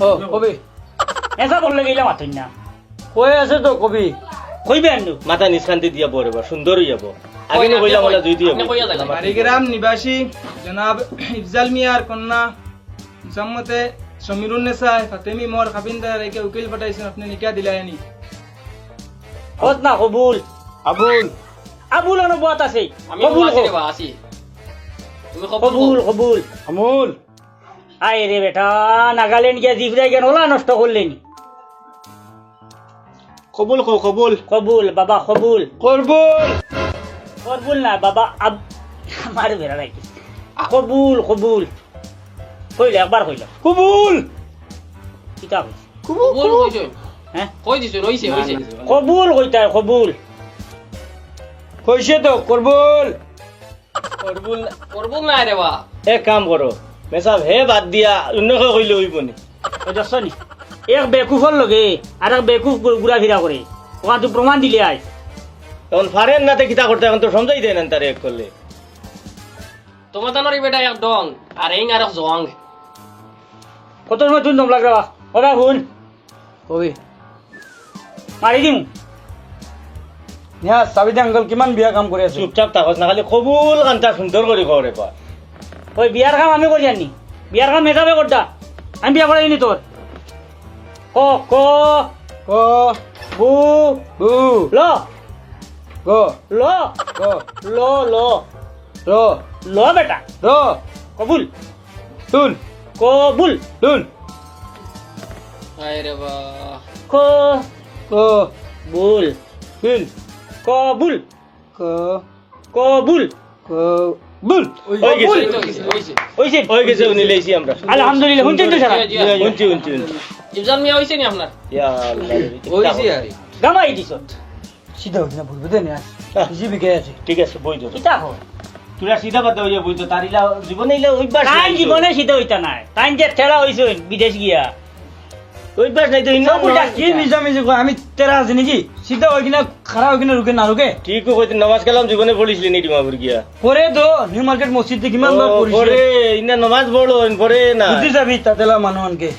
ও কবি এসা বললে গেলাম মাথুন না কই আছে তো কবি কইবে আনু মাথা নিষ্কান্তি দিয়া পরে বা সুন্দর হই যাব আগে নো কইলা বলা দুই দিয়া বাড়িগ্রাম নিবাসী জনাব ইফজাল মিয়ার কন্যা সম্মতে সমীরুন্নেসা ফাতেমি মোর খাবিনদার একে উকিল পাঠাইছেন আপনি নিকাহ দিলায়নি হত না কবুল আবুল আবুল অনুবাদ আছে আমি কবুল আছি রে বা আছি তুমি কবুল কবুল আমুল আয় রে বেটা নাগাল্যান্ড গিয়া জিফরাই গেন ওলা নষ্ট করলেনি কবুল কো কবুল কবুল বাবা কবুল করবুল কবুল না বাবা আমার বেড়া রাখি কবুল কবুল কইলে একবার কইল কবুল কিতাব কবুল কইছো হ্যাঁ কই দিছো হইছে হইছে কবুল কইতা কবুল কইছে তো করবুল করবো না রে বা এক কাম করো মেসাব হে বাদ দিয়া অন্য কেউ কইলে হইব নি ওই দেখছ নি এক বেকুফর লগে আর এক বেকুফ ঘুরা ফিরা করে ওখান তুই প্রমাণ দিলে আয় তখন ফারেন নাতে কিতা করতে এখন তো সমঝাই দেন তারে এক করলে তোমার দানোর বেটা এক ডং আর এই আর এক জং কত সময় তুই নম লাগবা ওরা ভুল কবি মারি দিম নিয়া সাবিদা আঙ্কল কিমান বিয়া কাম কৰি আছে চুপচাপ থাকস না খালি কবুল কান্তা সুন্দর করে করে পা ওই বিয়ার কাম আমি করি আনি বিয়ার কাম মেজাবে করতা আমি বিয়া করাই নি তোর ক ক ক বু বু ল গ ল গ ল ল র ল বেটা র কবুল তুল কবুল তুল আয় রে বা ক ক বুল তুল কবুল ক কবুল ক বুল হই গেছে হইছে হইছে হই গেছে উনি লইছি আমরা আলহামদুলিল্লাহ শুনছেন তো সারা উনচি উনচি উনচি ইফজাল মিয়া হইছে নি আপনার ইয়া আল্লাহ হইছে আরে গামাই দিছ সিধা হই না বলবে দেন বেশি বিকে আছে ঠিক আছে বই দো কিতা হো তুরা সিধা বাদ হইয়া বই তো তারিলা জীবনে ইলা অভ্যাস তাই জীবনে শীতে হইতা নাই তাই যে ঠেলা হইছে বিদেশ গিয়া অভ্যাস নাই তো ইন্না কি মিজা মিজি কয় আমি তেরা আছে নাকি সিধা হই কিনা খারাপ হই কিনা রুকে না রুকে ঠিক কইতে নামাজ কালাম জীবনে পড়িছিলি নি ডিমাপুর গিয়া পরে তো নিউ মার্কেট মসজিদে কিমান বার পড়িছে পরে ইন্না নামাজ পড়ো পরে না বুঝি যাবি তাতেলা মানুষকে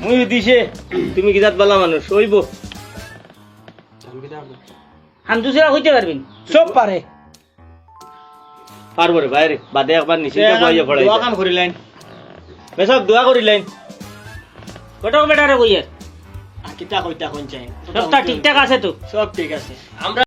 মুই দিছে তুমি কি জাত বালা মানুষ হইব হামদুসরা হইতে পারবেন সব পারে পারবো রে বাইরে বাদে একবার নিচে বইয়া পড়াই দোয়া কাম করিলেন মেসব দোয়া করিলেন কটক বেটারে কইয়ে কিতা কইতা কোন চাই সবটা ঠিকঠাক আছে তো সব ঠিক আছে আমরা